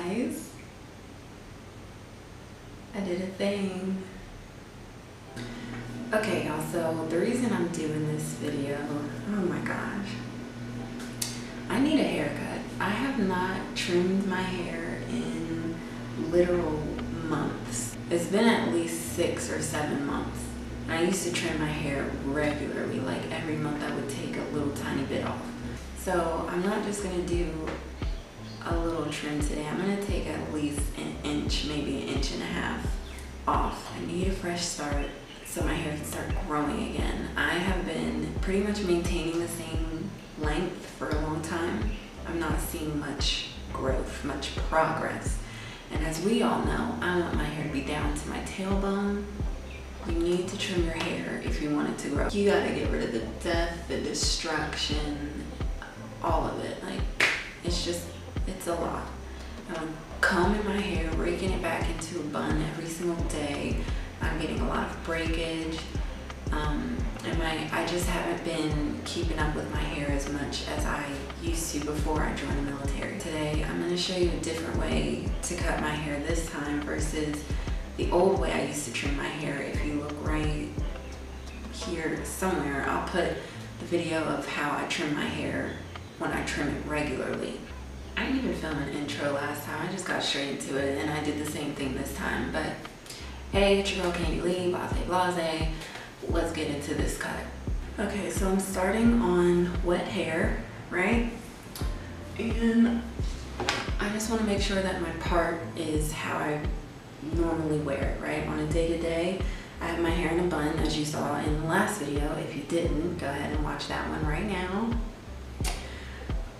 guys. I did a thing. Okay, y'all, so the reason I'm doing this video, oh my gosh, I need a haircut. I have not trimmed my hair in literal months. It's been at least 6 or 7 months. And I used to trim my hair regularly, like every month I would take a little tiny bit off. So I'm not just gonna do a little trim today. I'm gonna take at least an inch, maybe an inch and a half off. I need a fresh start so my hair can start growing again. I have been pretty much maintaining the same length for a long time. I'm not seeing much growth, much progress. And as we all know, I want my hair to be down to my tailbone. You need to trim your hair if you want it to grow. You gotta get rid of the death, the destruction, all of it. Like, it's a lot. I'm combing my hair, raking it back into a bun every single day. I'm getting a lot of breakage. And I just haven't been keeping up with my hair as much as I used to before I joined the military. Today, I'm gonna show you a different way to cut my hair this time versus the old way I used to trim my hair. If you look right here somewhere, I'll put the video of how I trim my hair when I trim it regularly. I didn't even film an intro last time. I just got straight into it and I did the same thing this time. But hey, it's your girl Candy Lee, blase. Let's get into this cut. Okay, so I'm starting on wet hair, right? And I just want to make sure that my part is how I normally wear it, right? On a day-to-day, I have my hair in a bun, as you saw in the last video. If you didn't, go ahead and watch that one right now.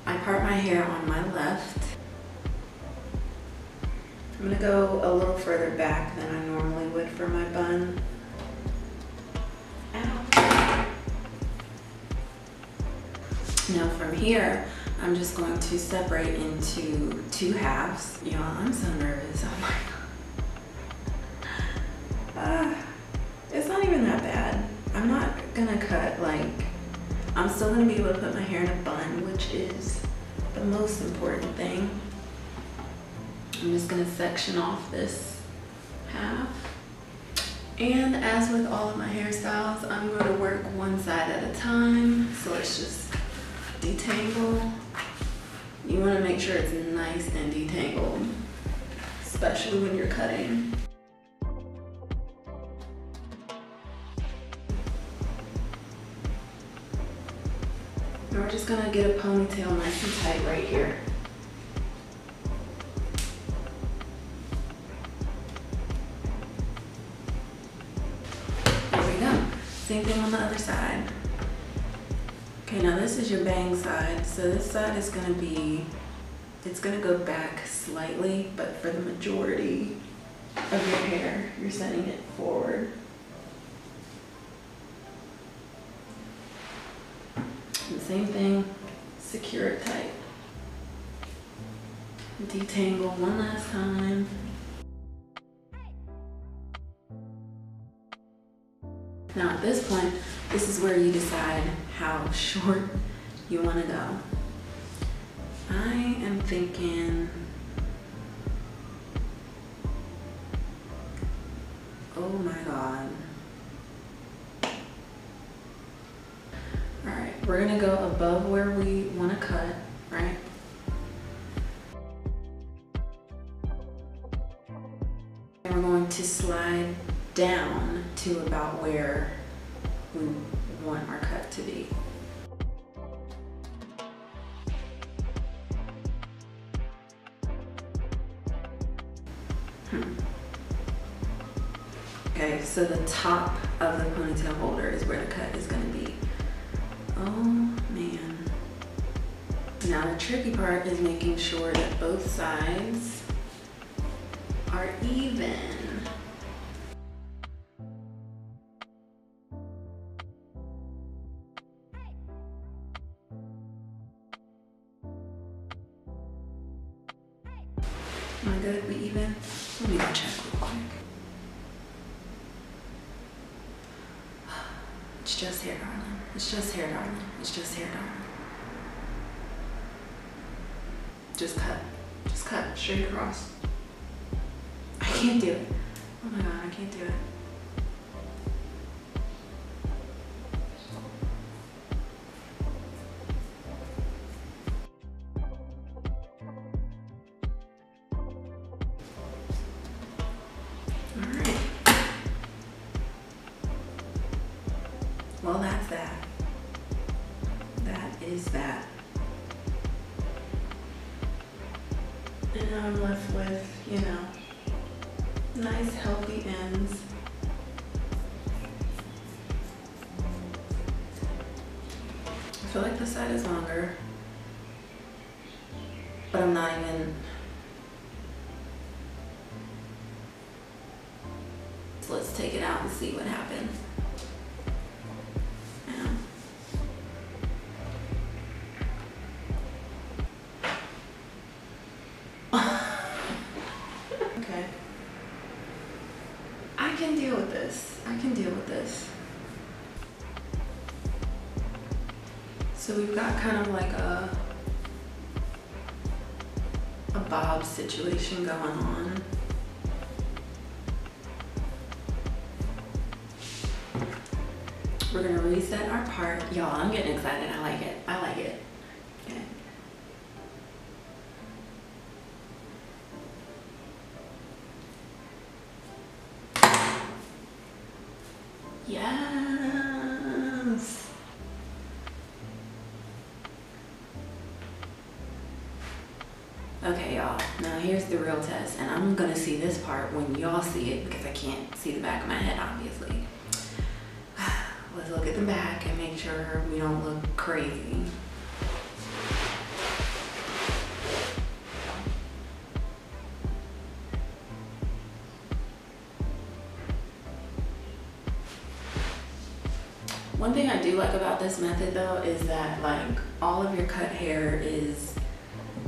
I part my hair on my left. I'm gonna go a little further back than I normally would for my bun. Ow. Now from here, I'm just going to separate into 2 halves. Y'all, I'm so nervous, oh my God. It's not even that bad. I'm not gonna cut like, I'm still gonna be able to put my hair in a bun, which is the most important thing. I'm just gonna section off this half. And as with all of my hairstyles, I'm gonna work one side at a time. So let's just detangle. You wanna make sure it's nice and detangled, especially when you're cutting. And we're just gonna get a ponytail nice and tight right here. There we go. Same thing on the other side. Okay, now this is your bang side. So this side is gonna be, it's gonna go back slightly, but for the majority of your hair, you're setting it forward. And same thing, secure it tight. Detangle one last time. Now at this point, this is where you decide how short you want to go. I am thinking, oh my God. All right, we're gonna go above where we want to cut, right? And we're going to slide down to about where we want our cut to be. Okay, so the top of the ponytail holder is where the cut is gonna be. Oh man. Now the tricky part is making sure that both sides are even. Am I good? We even? Let me go check real quick. It's just hair, darling. It's just hair, darling. It's just hair, darling. Just cut. Just cut straight across. I can't do it. Oh my God, I can't do it. Alright. Well, that's that. That is that. And now I'm left with, you know, nice healthy ends. I feel like this side is longer, but I'm not even. So let's take it out and see what happens. Okay. I can deal with this. I can deal with this. So we've got kind of like a bob situation going on. We're gonna reset our part. Y'all, I'm getting excited. I like it. I like it. Okay. Yes. Okay, y'all. Now here's the real test, and I'm gonna see this part when y'all see it because I can't see the back of my head, obviously. Let's look at the back and make sure we don't look crazy. One thing I do like about this method though is that like all of your cut hair is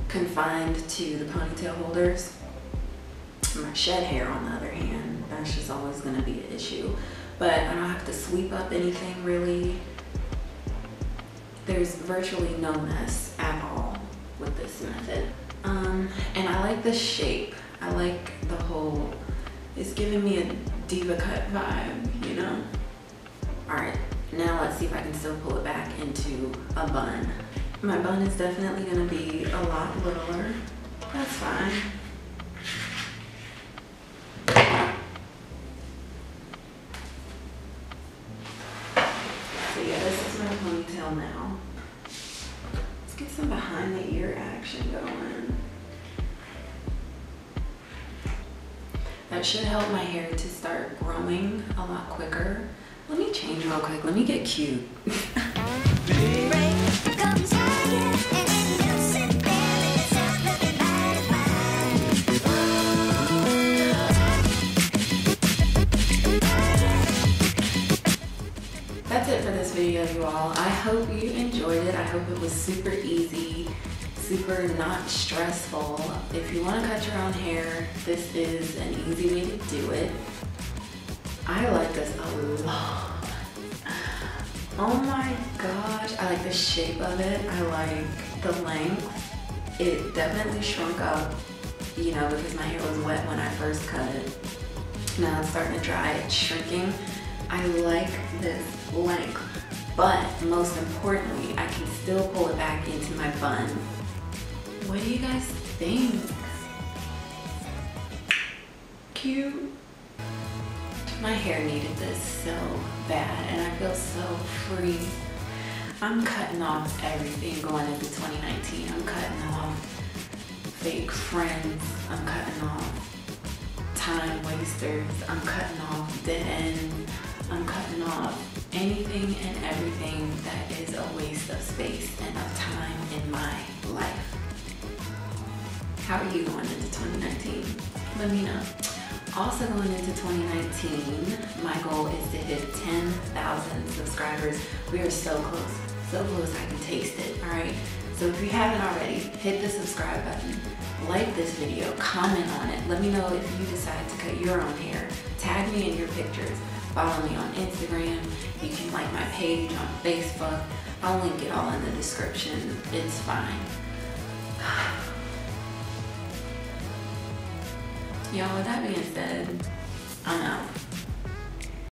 confined to the ponytail holders. My shed hair on the other hand, that's just always gonna be an issue. But I don't have to sweep up anything really. There's virtually no mess at all with this method. And I like the shape. I like the whole, it's giving me a diva cut vibe, you know? All right, now let's see if I can still pull it back into a bun. My bun is definitely gonna be a lot littler. That's fine. So yeah, this is my ponytail now. Let's get some behind the ear action going. That should help my hair to start growing a lot quicker. Let me change real quick. Let me get cute. That's it for this video, you all. I hope you enjoyed it. I hope it was super easy, super not stressful. If you want to cut your own hair, this is an easy way to do it. I like this a lot. Oh my gosh, I like the shape of it. I like the length. It definitely shrunk up, you know, because my hair was wet when I first cut it. Now it's starting to dry, it's shrinking. I like this length, but most importantly, I can still pull it back into my bun. What do you guys think? Cute. My hair needed this so bad, and I feel so free. I'm cutting off everything going into 2019. I'm cutting off fake friends. I'm cutting off time wasters. I'm cutting off dead end. I'm cutting off anything and everything that is a waste of space and of time in my life. How are you going into 2019? Let me know. Also going into 2019, my goal is to hit 10,000 subscribers. We are so close I can taste it, all right? So if you haven't already, hit the subscribe button, like this video, comment on it. Let me know if you decide to cut your own hair. Tag me in your pictures. Follow me on Instagram. You can like my page on Facebook. I'll link it all in the description. It's fine. y'all, with that being said,